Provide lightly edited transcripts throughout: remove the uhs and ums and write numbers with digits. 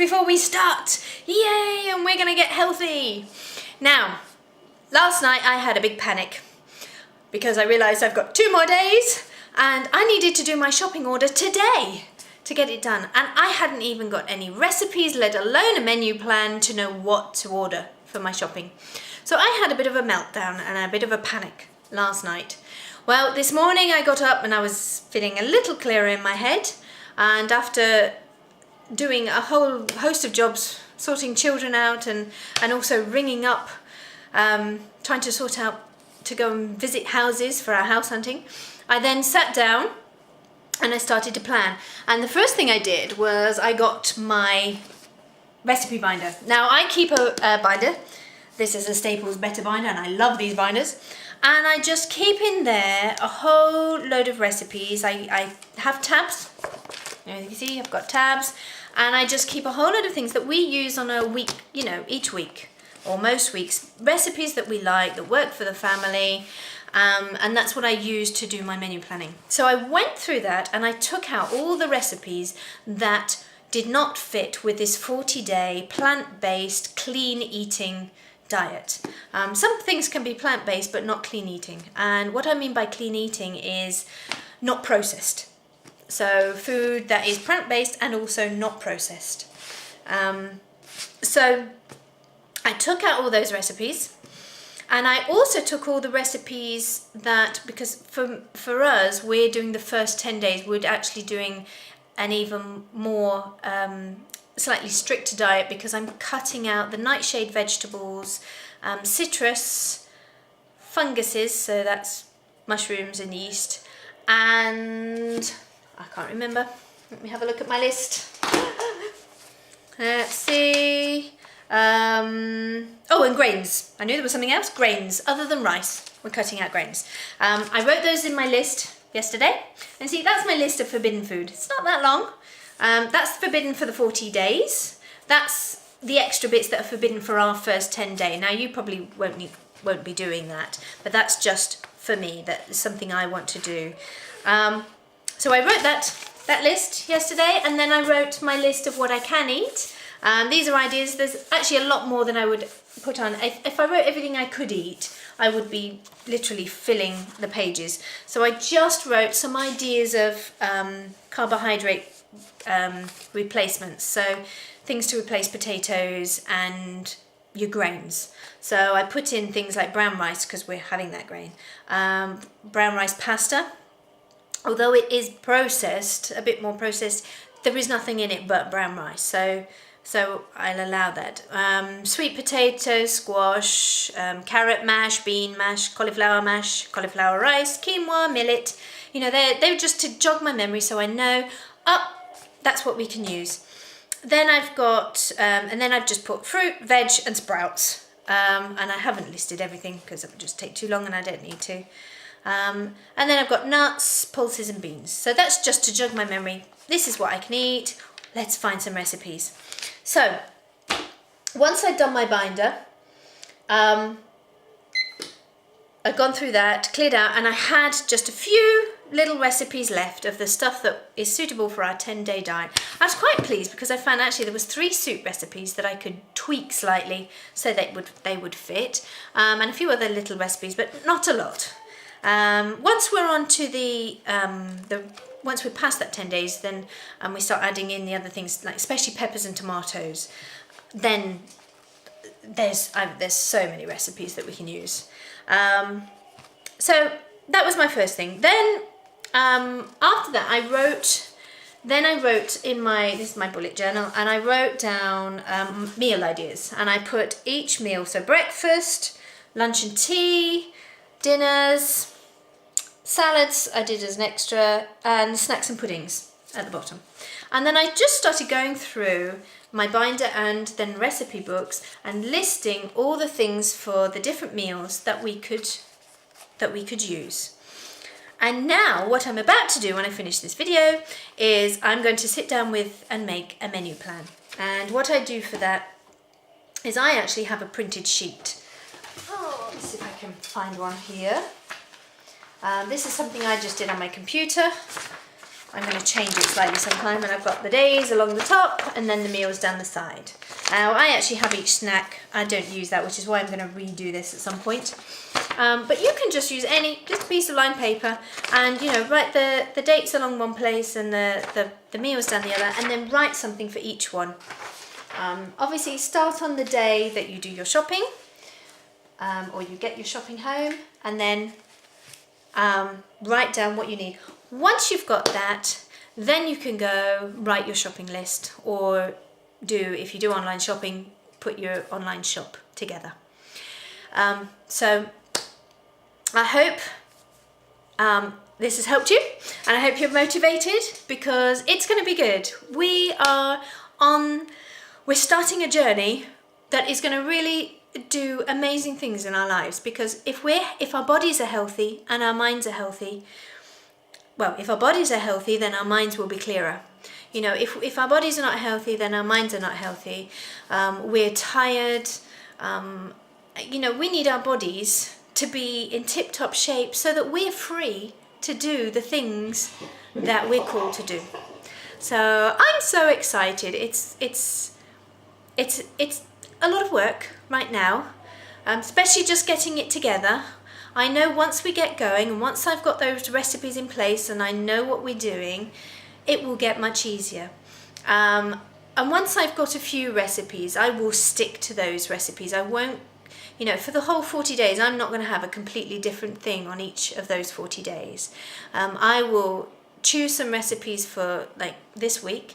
before we start. Yay, and we're gonna get healthy. Now, last night I had a big panic because I realized I've got 2 more days and I needed to do my shopping order today to get it done. And I hadn't even got any recipes, let alone a menu plan to know what to order for my shopping. So I had a bit of a meltdown and a bit of a panic last night. Well, this morning I got up and I was feeling a little clearer in my head, and after doing a whole host of jobs, sorting children out and also ringing up, trying to sort out to go and visit houses for our house hunting, I then sat down and I started to plan. And the first thing I did was I got my recipe binder. Now I keep a binder. This is a Staples Better binder and I love these binders. And I just keep in there a whole load of recipes. I have tabs. You can see I've got tabs. And I just keep a whole load of things that we use on a week, you know, each week or most weeks. Recipes that we like, that work for the family. And that's what I use to do my menu planning. So I went through that and I took out all the recipes that did not fit with this 40-day plant-based clean eating diet. Some things can be plant-based but not clean eating, and what I mean by clean eating is not processed. So food that is plant-based and also not processed. So I took out all those recipes, and I also took all the recipes that, because for us, we're doing the first 10 days, we're actually doing an even more slightly stricter diet, because I'm cutting out the nightshade vegetables, citrus, funguses, so that's mushrooms and yeast, and I can't remember. Let me have a look at my list. Let's see. Oh, and grains. I knew there was something else. Grains, other than rice. We're cutting out grains. I wrote those in my list yesterday, and see, that's my list of forbidden food. It's not that long. That's forbidden for the 40 days. That's the extra bits that are forbidden for our first 10 day. Now you probably won't be doing that, but that's just for me. That is something I want to do. So I wrote that list yesterday, and then I wrote my list of what I can eat. These are ideas. There's actually a lot more than I would put on. If I wrote everything I could eat, I would be literally filling the pages. So I just wrote some ideas of carbohydrate replacements, so things to replace potatoes and your grains. So I put in things like brown rice, because we're having that grain, brown rice pasta. Although it is processed, a bit more processed, there is nothing in it but brown rice, so I'll allow that. Sweet potato, squash, carrot mash, bean mash, cauliflower rice, quinoa, millet. You know, they're just to jog my memory so I know, that's what we can use. Then I've got, and then I've just put fruit, veg and sprouts. And I haven't listed everything because it would just take too long and I don't need to. And then I've got nuts, pulses and beans. So that's just to jog my memory. This is what I can eat. Let's find some recipes. So once I'd done my binder, I'd gone through that, cleared out, and I had just a few little recipes left of the stuff that is suitable for our 10-day diet. I was quite pleased because I found actually there was 3 soup recipes that I could tweak slightly so they would fit, and a few other little recipes, but not a lot. Once we're on to once we're past that 10 days, then we start adding in the other things, like especially peppers and tomatoes, then there's so many recipes that we can use. So that was my first thing. Then after that I wrote in this is my bullet journal, and I wrote down meal ideas, and I put each meal, so breakfast, lunch and tea, dinners, salads I did as an extra, and snacks and puddings at the bottom. And then I just started going through my binder and then recipe books and listing all the things for the different meals that we could use. And now what I'm about to do when I finish this video is I'm going to sit down and make a menu plan. And what I do for that is I actually have a printed sheet. Let's see if I can find one here. This is something I just did on my computer. I'm going to change it slightly sometime, and I've got the days along the top and then the meals down the side. Now I actually have each snack. I don't use that, which is why I'm going to redo this at some point. But you can just use just a piece of lined paper, and write the dates along one place and the meals down the other, and then write something for each one. Obviously start on the day that you do your shopping, or you get your shopping home, and then write down what you need. Once you've got that, then you can go write your shopping list, or if you do online shopping, put your online shop together. So I hope this has helped you, and I hope you're motivated, because it's going to be good. We're starting a journey that is going to really do amazing things in our lives, because if our bodies are healthy and our minds are healthy, well, if our bodies are healthy, then our minds will be clearer. If our bodies are not healthy, then our minds are not healthy. We're tired. We need our bodies to be in tip-top shape so that we're free to do the things that we're called to do. So I'm so excited. It's a lot of work right now, especially just getting it together. I know once we get going, and once I've got those recipes in place and I know what we're doing, it will get much easier. And once I've got a few recipes, I will stick to those recipes. I won't, for the whole 40 days, I'm not going to have a completely different thing on each of those 40 days. I will choose some recipes for like this week.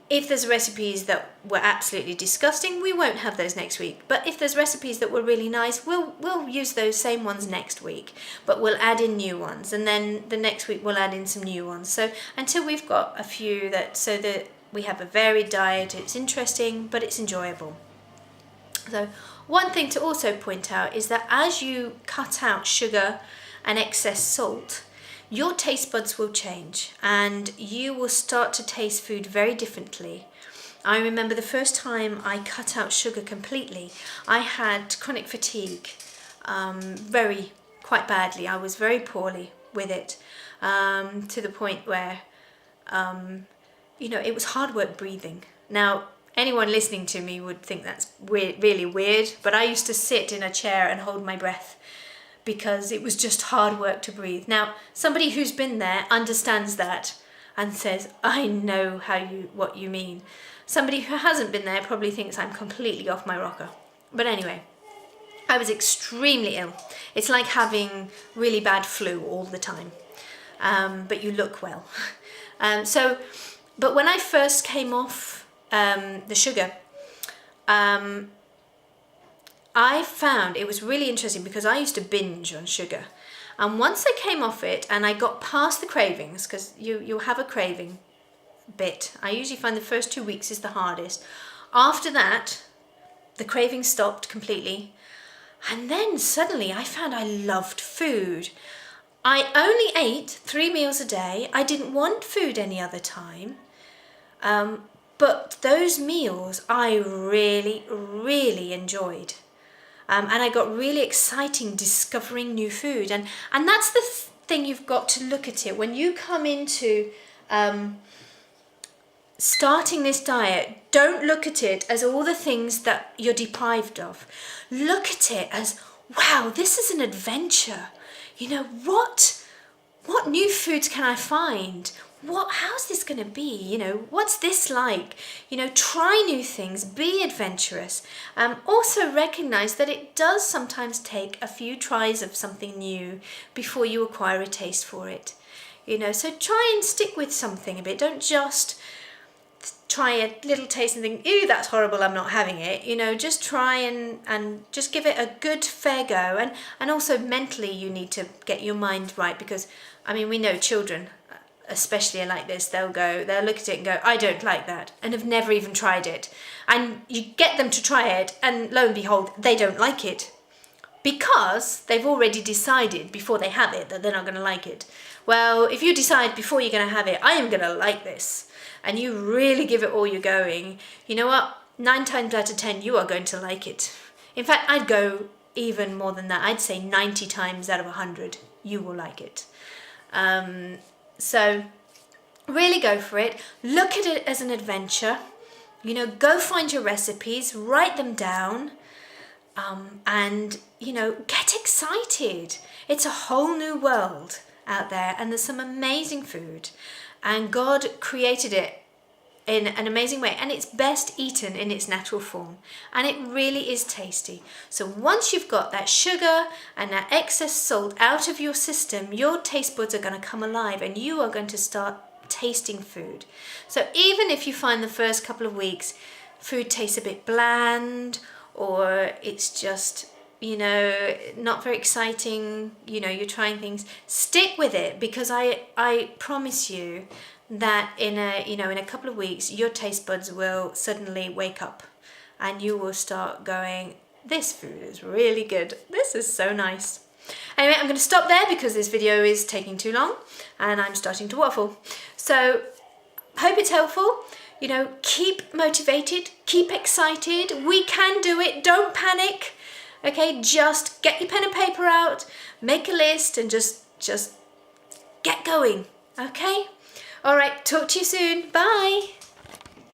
If there's recipes that were absolutely disgusting, we won't have those next week. But if there's recipes that were really nice, we'll use those same ones next week, but we'll add in new ones, and then the next week we'll add in some new ones. So until we've got a few so that we have a varied diet, it's interesting, but it's enjoyable. So one thing to also point out is that as you cut out sugar and excess salt, your taste buds will change, and you will start to taste food very differently. I remember the first time I cut out sugar completely, I had chronic fatigue, quite badly. I was very poorly with it, to the point where, it was hard work breathing. Now, anyone listening to me would think that's really weird, but I used to sit in a chair and hold my breath, because it was just hard work to breathe. Now, somebody who's been there understands that and says, I know what you mean. Somebody who hasn't been there probably thinks I'm completely off my rocker. But anyway, I was extremely ill. It's like having really bad flu all the time, but you look well. But when I first came off the sugar, I found it was really interesting, because I used to binge on sugar. And once I came off it and I got past the cravings, because you'll have a craving bit. I usually find the first 2 weeks is the hardest. After that, the craving stopped completely. And then suddenly I found I loved food. I only ate 3 meals a day. I didn't want food any other time. But those meals I really, really enjoyed. And I got really exciting discovering new food. And that's the thing, you've got to look at it. When you come into starting this diet, don't look at it as all the things that you're deprived of. Look at it as, wow, this is an adventure. What new foods can I find? How's this going to be? What's this like? Try new things, be adventurous. Also recognize that it does sometimes take a few tries of something new before you acquire a taste for it. So try and stick with something a bit. Don't just try a little taste and think, ew, that's horrible, I'm not having it. Just try and just give it a good, fair go. And also mentally you need to get your mind right, because, we know children especially are like this. They'll look at it and go, I don't like that, and have never even tried it. And you get them to try it, and lo and behold, they don't like it, because they've already decided before they have it that they're not going to like it. Well, if you decide before you're going to have it, I am going to like this, and you really give it all you're going, you know what? 9 times out of 10, you are going to like it. In fact, I'd go even more than that. I'd say 90 times out of 100, you will like it. So really go for it. Look at it as an adventure. You know, go find your recipes, write them down, and, you know, get excited. It's a whole new world out there, and there's some amazing food, and God created it in an amazing way, and it's best eaten in its natural form, and it really is tasty. So once you've got that sugar and that excess salt out of your system, your taste buds are going to come alive, and you are going to start tasting food. So even if you find the first couple of weeks food tastes a bit bland, or it's just, you know, not very exciting, you know, you're trying things, stick with it, because I promise you that in a couple of weeks your taste buds will suddenly wake up, and you will start going, this food is really good, this is so nice. Anyway, I'm going to stop there because this video is taking too long and I'm starting to waffle. So hope it's helpful. You know, keep motivated, keep excited. We can do it. Don't panic. Okay, just get your pen and paper out, make a list, and just get going. Okay? All right, talk to you soon. Bye.